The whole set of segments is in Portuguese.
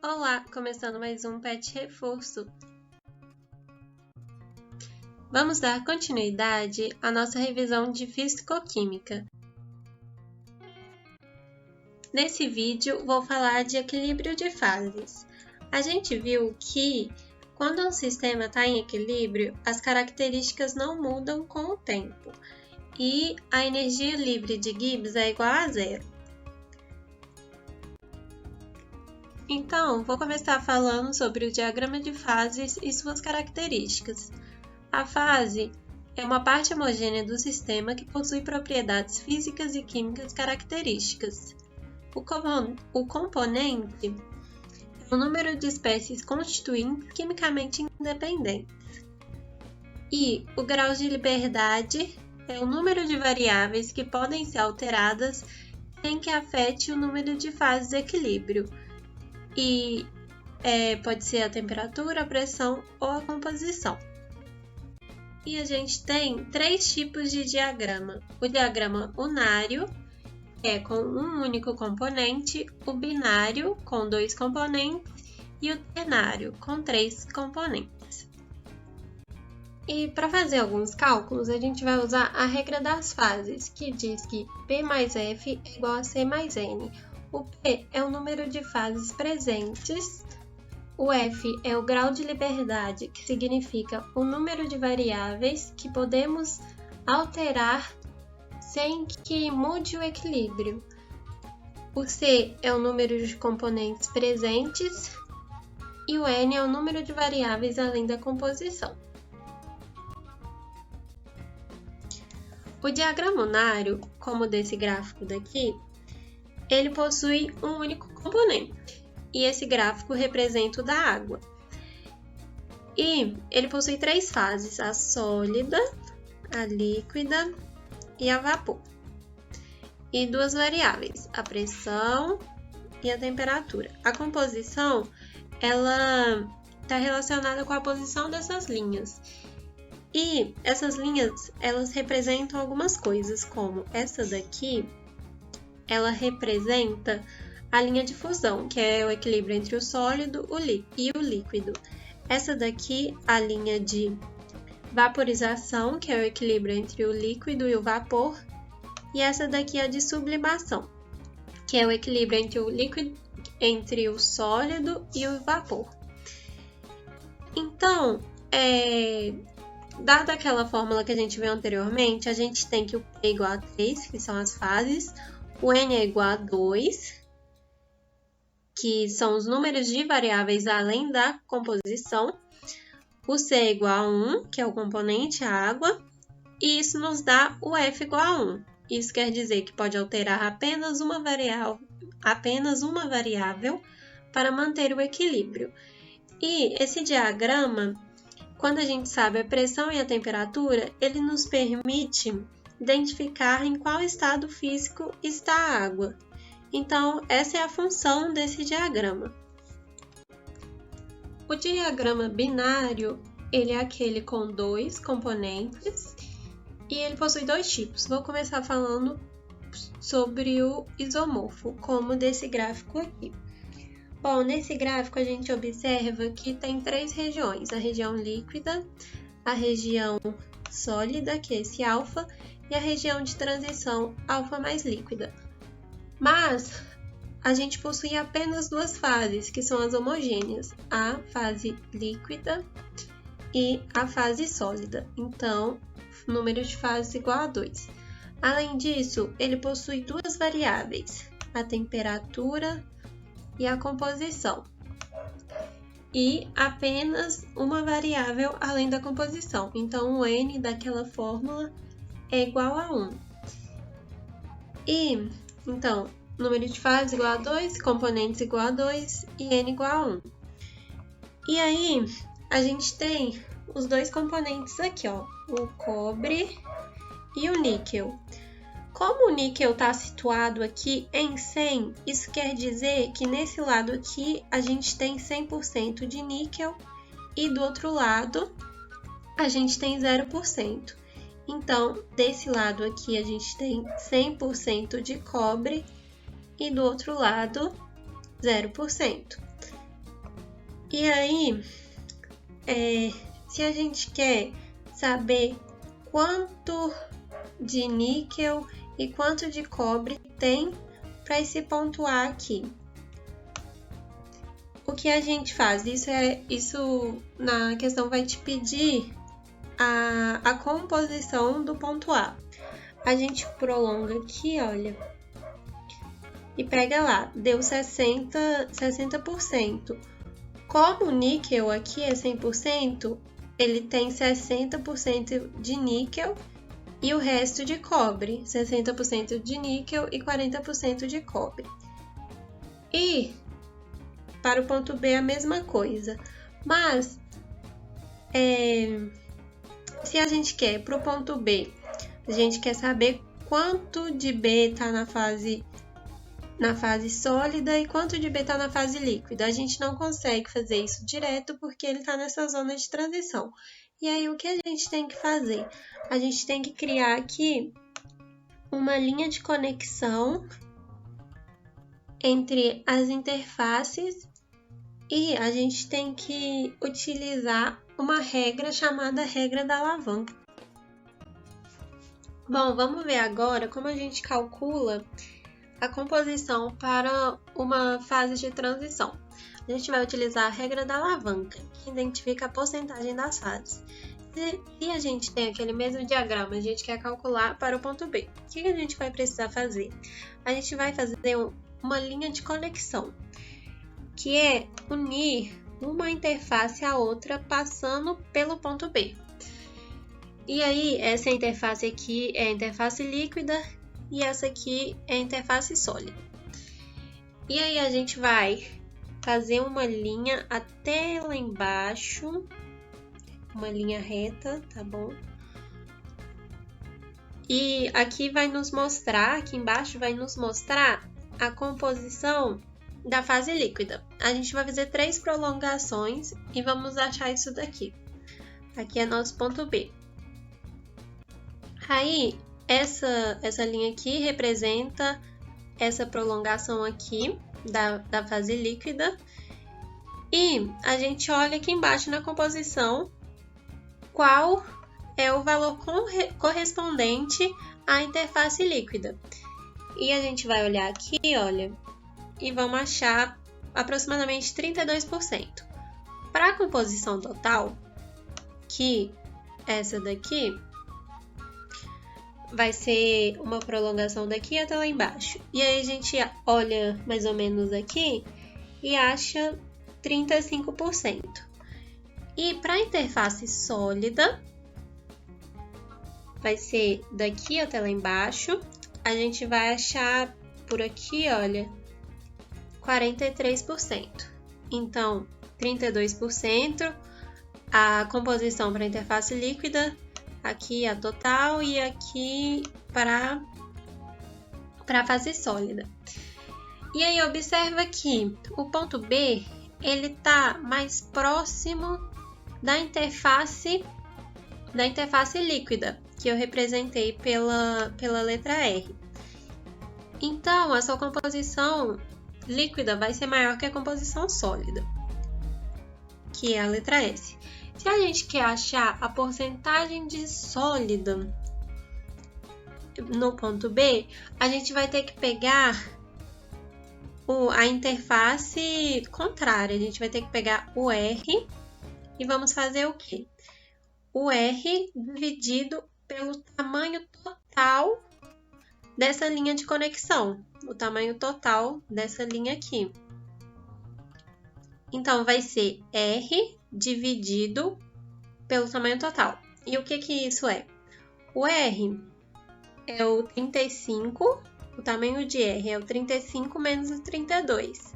Olá, começando mais um PET Reforço. Vamos dar continuidade à nossa revisão de Físico-Química. Nesse vídeo, vou falar de equilíbrio de fases. A gente viu que, quando um sistema está em equilíbrio, as características não mudam com o tempo, e a energia livre de Gibbs é igual a zero. Então, vou começar falando sobre o diagrama de fases e suas características. A fase é uma parte homogênea do sistema que possui propriedades físicas e químicas características. O componente é o número de espécies constituintes quimicamente independentes. E o grau de liberdade é o número de variáveis que podem ser alteradas sem que afete o número de fases de equilíbrio. E pode ser a temperatura, a pressão ou a composição. E a gente tem três tipos de diagrama. O diagrama unário, que é com um único componente, o binário, com dois componentes, e o ternário, com três componentes. E para fazer alguns cálculos, a gente vai usar a regra das fases, que diz que P mais F é igual a C mais N. O P é o número de fases presentes, o F é o grau de liberdade, que significa o número de variáveis que podemos alterar sem que mude o equilíbrio. O C é o número de componentes presentes e o N é o número de variáveis além da composição. O diagrama unário, como desse gráfico daqui, ele possui um único componente, e esse gráfico representa o da água. E ele possui três fases, a sólida, a líquida e a vapor. E duas variáveis, a pressão e a temperatura. A composição, ela está relacionada com a posição dessas linhas. E essas linhas, elas representam algumas coisas, como essa daqui, ela representa a linha de fusão, que é o equilíbrio entre o sólido e o líquido. Essa daqui, a linha de vaporização, que é o equilíbrio entre o líquido e o vapor. E essa daqui é a de sublimação, que é o equilíbrio entre o líquido, entre o sólido e o vapor. Então, dada aquela fórmula que a gente viu anteriormente, a gente tem que o P é igual a 3, que são as fases, o N é igual a 2, que são os números de variáveis além da composição. O C é igual a 1, que é o componente, a água. E isso nos dá o F igual a 1. Isso quer dizer que pode alterar apenas uma variável para manter o equilíbrio. E esse diagrama, quando a gente sabe a pressão e a temperatura, ele nos permite identificar em qual estado físico está a água. Então, essa é a função desse diagrama. O diagrama binário, ele é aquele com dois componentes e ele possui dois tipos. Vou começar falando sobre o isomorfo, como desse gráfico aqui. Bom, nesse gráfico a gente observa que tem três regiões, a região líquida, a região sólida, que é esse alfa, e a região de transição alfa mais líquida. Mas a gente possui apenas duas fases, que são as homogêneas, a fase líquida e a fase sólida. Então, número de fases igual a 2. Além disso, ele possui duas variáveis, a temperatura e a composição. E apenas uma variável além da composição. Então, o N daquela fórmula é igual a 1. E, então, número de fases igual a 2, componentes igual a 2 e N igual a 1. E aí, a gente tem os dois componentes aqui, ó, o cobre e o níquel. Como o níquel está situado aqui em 100, isso quer dizer que nesse lado aqui a gente tem 100% de níquel e do outro lado a gente tem 0%. Então, desse lado aqui a gente tem 100% de cobre e do outro lado 0%. E aí, se a gente quer saber quanto de níquel e quanto de cobre tem para esse ponto A aqui, o que a gente faz? Isso na questão vai te pedir a composição do ponto A. A gente prolonga aqui, olha, e pega lá, deu 60%. Como o níquel aqui é 100%, ele tem 60% de níquel e o resto de cobre, 60% de níquel e 40% de cobre. E para o ponto B a mesma coisa, mas se a gente quer para o ponto B, a gente quer saber quanto de B está na fase sólida e quanto de B está na fase líquida. A gente não consegue fazer isso direto porque ele está nessa zona de transição. E aí, o que a gente tem que fazer? A gente tem que criar aqui uma linha de conexão entre as interfaces e a gente tem que utilizar uma regra chamada regra da alavanca. Bom, vamos ver agora como a gente calcula a composição para uma fase de transição. A gente vai utilizar a regra da alavanca, que identifica a porcentagem das fases. Se a gente tem aquele mesmo diagrama, a gente quer calcular para o ponto B. O que a gente vai precisar fazer? A gente vai fazer uma linha de conexão, que é unir uma interface à outra passando pelo ponto B. E aí, essa interface aqui é a interface líquida e essa aqui é a interface sólida. E aí, a gente vai fazer uma linha até lá embaixo, uma linha reta, tá bom? E aqui vai nos mostrar, aqui embaixo vai nos mostrar a composição da fase líquida. A gente vai fazer 3 prolongações e vamos achar isso daqui. Aqui é nosso ponto B. Aí, essa linha aqui representa essa prolongação aqui da fase líquida. E a gente olha aqui embaixo na composição qual é o valor correspondente à interface líquida. E a gente vai olhar aqui, olha, e vamos achar aproximadamente 32%. Para a composição total, que essa daqui vai ser uma prolongação daqui até lá embaixo. E aí a gente olha mais ou menos aqui e acha 35%. E para a interface sólida, vai ser daqui até lá embaixo. A gente vai achar por aqui, olha, 43%. Então, 32% a composição para a interface líquida, aqui a total e aqui para a fase sólida. E aí observa que o ponto B ele está mais próximo da interface líquida, que eu representei pela letra R. Então, a sua composição líquida vai ser maior que a composição sólida, que é a letra S. Se a gente quer achar a porcentagem de sólida no ponto B, a gente vai ter que pegar a interface contrária. A gente vai ter que pegar o R e vamos fazer o quê? O R dividido pelo tamanho total dessa linha de conexão, o tamanho total dessa linha aqui. Então, vai ser R dividido pelo tamanho total. E o que isso é? O R é o 35, o tamanho de R é o 35 menos o 32.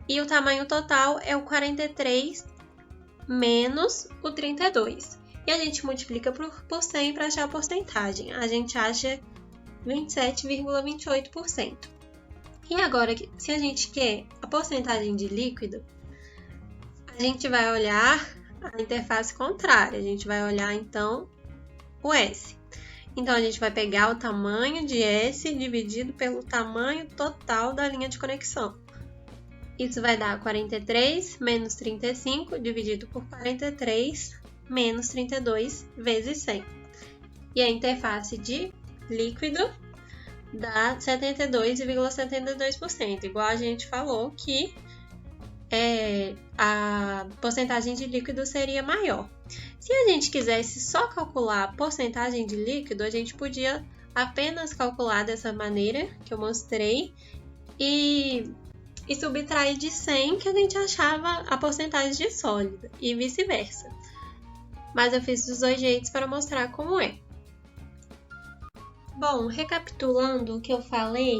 E o tamanho total é o 43 menos o 32. E a gente multiplica por 100 para achar a porcentagem. A gente acha 27,28%. E agora, se a gente quer a porcentagem de líquido, a gente vai olhar a interface contrária. A gente vai olhar, então, o S. Então, a gente vai pegar o tamanho de S dividido pelo tamanho total da linha de conexão. Isso vai dar 43 menos 35 dividido por 43 menos 32 vezes 100. E a interface de líquido dá 72,72%, igual a gente falou que a porcentagem de líquido seria maior. Se a gente quisesse só calcular a porcentagem de líquido, a gente podia apenas calcular dessa maneira que eu mostrei e subtrair de 100 que a gente achava a porcentagem de sólido e vice-versa. Mas eu fiz dos dois jeitos para mostrar como é. Bom, recapitulando o que eu falei,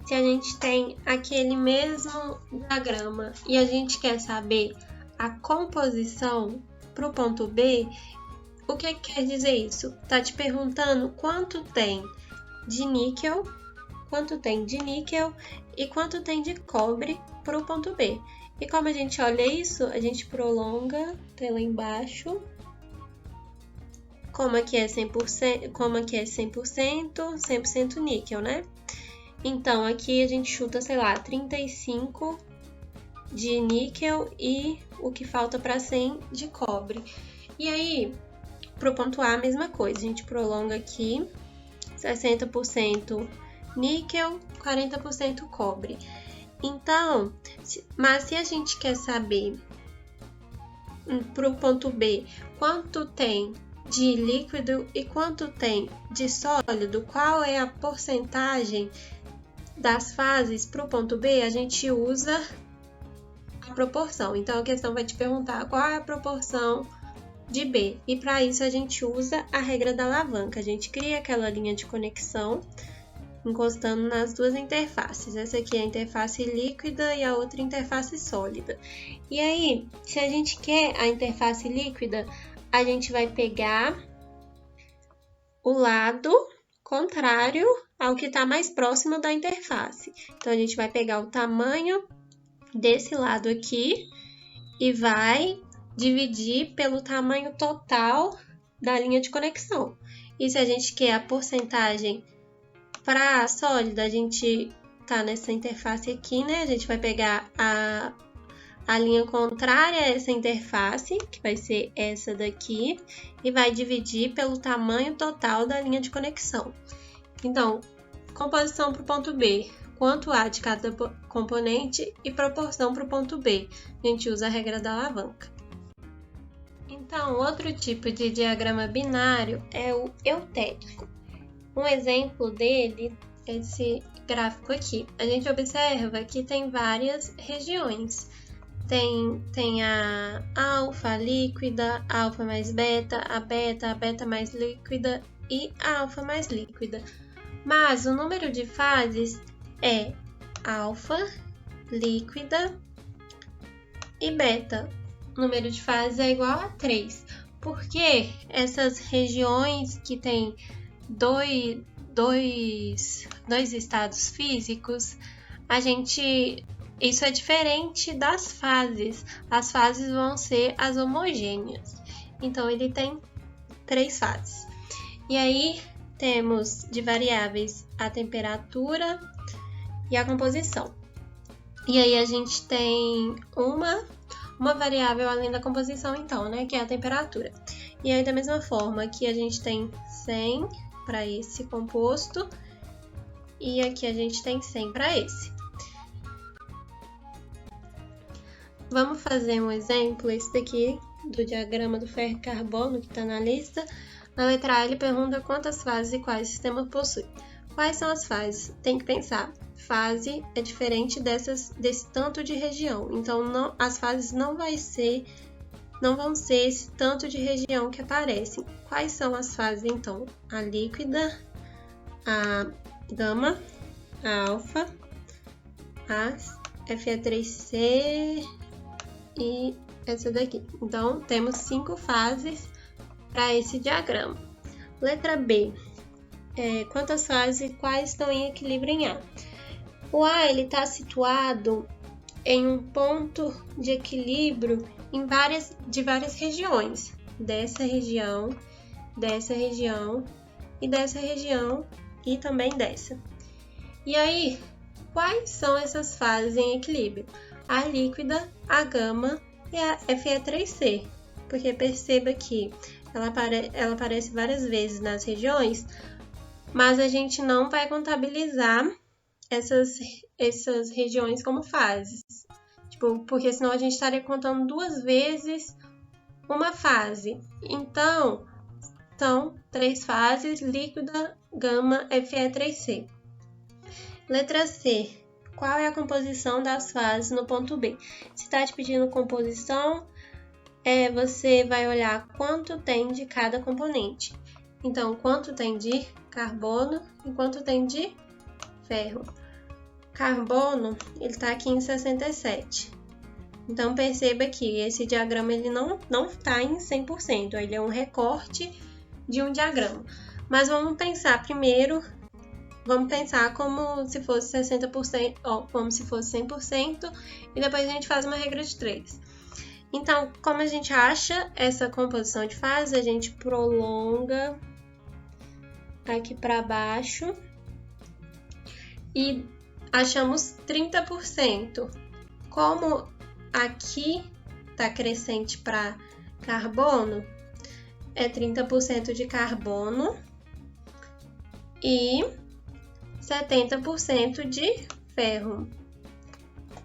se a gente tem aquele mesmo diagrama e a gente quer saber a composição para o ponto B, o que quer dizer isso? Está te perguntando quanto tem de níquel e quanto tem de cobre para o ponto B. E como a gente olha isso, a gente prolonga até lá embaixo. Como aqui é 100%, 100% níquel, né? Então, aqui a gente chuta, sei lá, 35 de níquel e o que falta para 100 de cobre. E aí, para o ponto A, a mesma coisa. A gente prolonga aqui, 60% níquel, 40% cobre. Então, mas se a gente quer saber para o ponto B quanto tem de líquido e quanto tem de sólido, qual é a porcentagem das fases para o ponto B, a gente usa a proporção. Então, a questão vai te perguntar qual é a proporção de B. E para isso, a gente usa a regra da alavanca. A gente cria aquela linha de conexão encostando nas duas interfaces. Essa aqui é a interface líquida e a outra interface sólida. E aí, se a gente quer a interface líquida, a gente vai pegar o lado contrário ao que está mais próximo da interface. Então, a gente vai pegar o tamanho desse lado aqui e vai dividir pelo tamanho total da linha de conexão. E se a gente quer a porcentagem para a sólida, a gente tá nessa interface aqui, né? A gente vai pegar a linha contrária a essa interface, que vai ser essa daqui, e vai dividir pelo tamanho total da linha de conexão. Então, composição para o ponto B, quanto há de cada componente e proporção para o ponto B. A gente usa a regra da alavanca. Então, outro tipo de diagrama binário é o eutérico. Um exemplo dele é esse gráfico aqui. A gente observa que tem várias regiões. Tem a alfa líquida, a alfa mais beta, a beta mais líquida e a alfa mais líquida. Mas o número de fases é alfa, líquida e beta. O número de fases é igual a 3. Porque essas regiões que tem dois estados físicos, isso é diferente das fases. As fases vão ser as homogêneas. Então, ele tem 3 fases. E aí, temos de variáveis a temperatura e a composição. E aí, a gente tem uma variável além da composição, então, né? Que é a temperatura. E aí, da mesma forma, aqui a gente tem 100 para esse composto. E aqui a gente tem 100 para esse. Vamos fazer um exemplo, esse daqui, do diagrama do ferro e carbono, que está na lista. Na letra A, ele pergunta quantas fases e quais sistemas possui. Quais são as fases? Tem que pensar. Fase é diferente desse tanto de região. Então, as fases não vão ser esse tanto de região que aparecem. Quais são as fases, então? A líquida, a gama, a alfa, a Fe3C e essa daqui. Então, temos 5 fases para esse diagrama. Letra B. Quantas fases e quais estão em equilíbrio em A? O A está situado em um ponto de equilíbrio de várias regiões. Dessa região e dessa região e também dessa. E aí, quais são essas fases em equilíbrio? a líquida, a gama e a Fe3C. Porque perceba que ela aparece várias vezes nas regiões, mas a gente não vai contabilizar essas regiões como fases. Porque senão a gente estaria contando 2 vezes uma fase. Então, são 3 fases, líquida, gama, Fe3C. Letra C. Qual é a composição das fases no ponto B? Se está te pedindo composição, você vai olhar quanto tem de cada componente. Então, quanto tem de carbono e quanto tem de ferro. Carbono, ele está aqui em 67. Então, perceba que esse diagrama ele não está em 100%, ele é um recorte de um diagrama. Mas vamos pensar primeiro, como se fosse 60%, como se fosse 100%, e depois a gente faz uma regra de 3. Então, como a gente acha essa composição de fase, a gente prolonga aqui para baixo e achamos 30%. Como aqui está crescente para carbono, é 30% de carbono e 70% de ferro.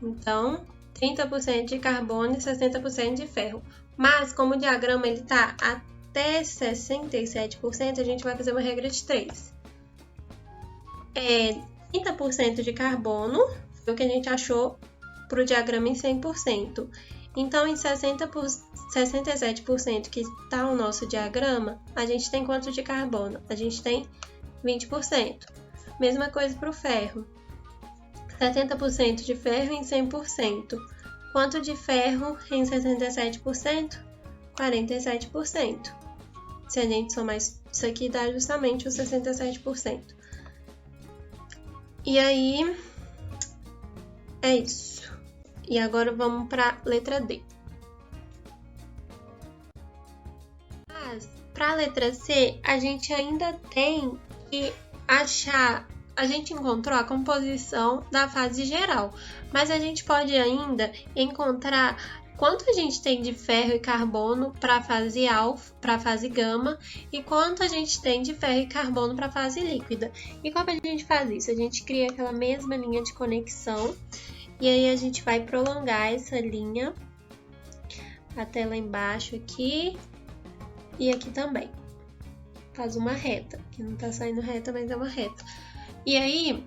Então, 30% de carbono e 60% de ferro. Mas, como o diagrama está até 67%, a gente vai fazer uma regra de 3. 30% de carbono foi o que a gente achou para o diagrama em 100%. Então, em 67% que está o nosso diagrama, a gente tem quanto de carbono? A gente tem 20%. Mesma coisa para o ferro. 70% de ferro em 100%. Quanto de ferro em 67%? 47%. Se a gente somar isso aqui, dá justamente os 67%. E aí, é isso. E agora vamos para a letra D. Mas, para a letra C, a gente ainda tem que achar. A gente encontrou a composição da fase geral, mas a gente pode ainda encontrar quanto a gente tem de ferro e carbono para a fase alfa, para a fase gama, e quanto a gente tem de ferro e carbono para a fase líquida. E como a gente faz isso? A gente cria aquela mesma linha de conexão, e aí a gente vai prolongar essa linha até lá embaixo aqui, e aqui também. Faz uma reta, que não está saindo reta, mas é uma reta. E aí,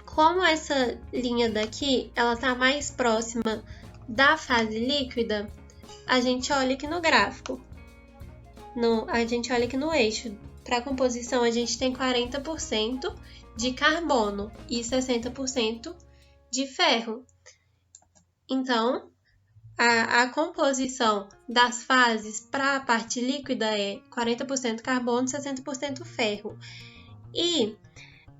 como essa linha daqui, ela tá mais próxima da fase líquida, a gente olha aqui no gráfico. A gente olha aqui no eixo. Para a composição, a gente tem 40% de carbono e 60% de ferro. Então, a composição das fases para a parte líquida é 40% carbono e 60% ferro. E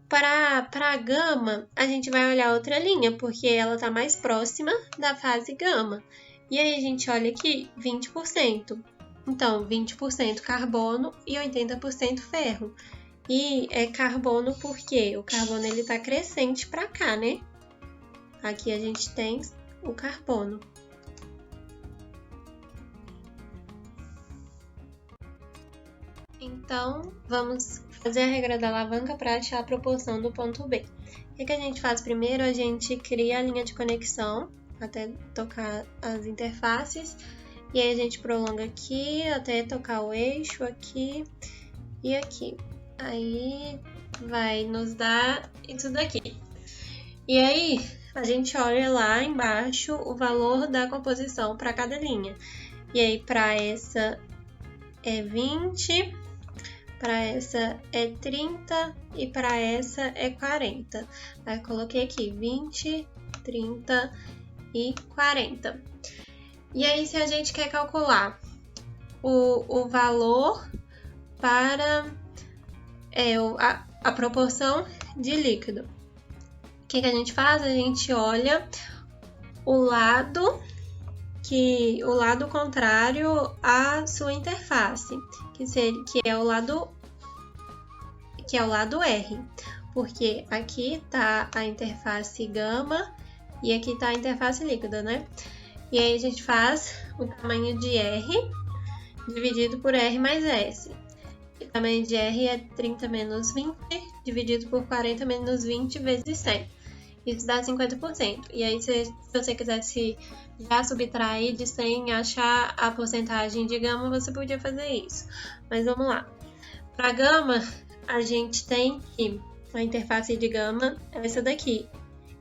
para a gama, a gente vai olhar outra linha, porque ela está mais próxima da fase gama. E aí a gente olha aqui 20%. Então, 20% carbono e 80% ferro. E é carbono porque o carbono está crescente para cá, né? Aqui a gente tem o carbono. Então, vamos fazer a regra da alavanca para achar a proporção do ponto B. O que a gente faz primeiro? A gente cria a linha de conexão até tocar as interfaces. E aí a gente prolonga aqui até tocar o eixo aqui e aqui. Aí vai nos dar isso daqui. E aí a gente olha lá embaixo o valor da composição para cada linha. E aí para essa é 20, para essa é 30 e para essa é 40. Aí coloquei aqui 20, 30 e 40. E aí, se a gente quer calcular o valor para a proporção de líquido, o que a gente faz? A gente olha o lado contrário à sua interface, que é o lado R, porque aqui está a interface gama E aqui tá a interface líquida, né? E aí a gente faz o tamanho de R dividido por R mais S. O tamanho de R é 30 menos 20 dividido por 40 menos 20 vezes 100. Isso dá 50%. E aí, se você quisesse já subtrair de 100 e achar a porcentagem de gama, você podia fazer isso. Mas vamos lá. Para gama, a gente tem que a interface de gama é essa daqui.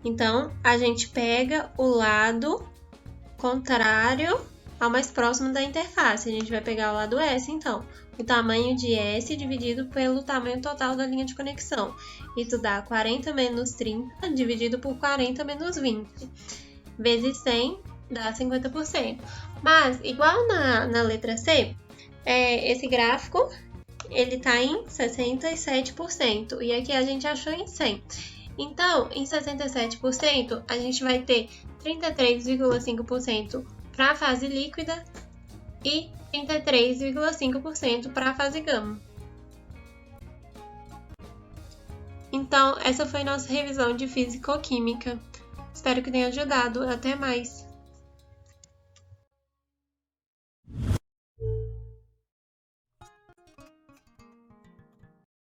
Então, a gente pega o lado contrário ao mais próximo da interface. A gente vai pegar o lado S, então. O tamanho de S dividido pelo tamanho total da linha de conexão. Isso dá 40 menos 30 dividido por 40 menos 20. Vezes 100 dá 50%. Mas, igual na letra C, esse gráfico ele está em 67%. E aqui a gente achou em 100%. Então, em 67%, a gente vai ter 33,5% para a fase líquida e 33,5% para a fase gama. Então, essa foi nossa revisão de Físico-Química. Espero que tenha ajudado. Até mais!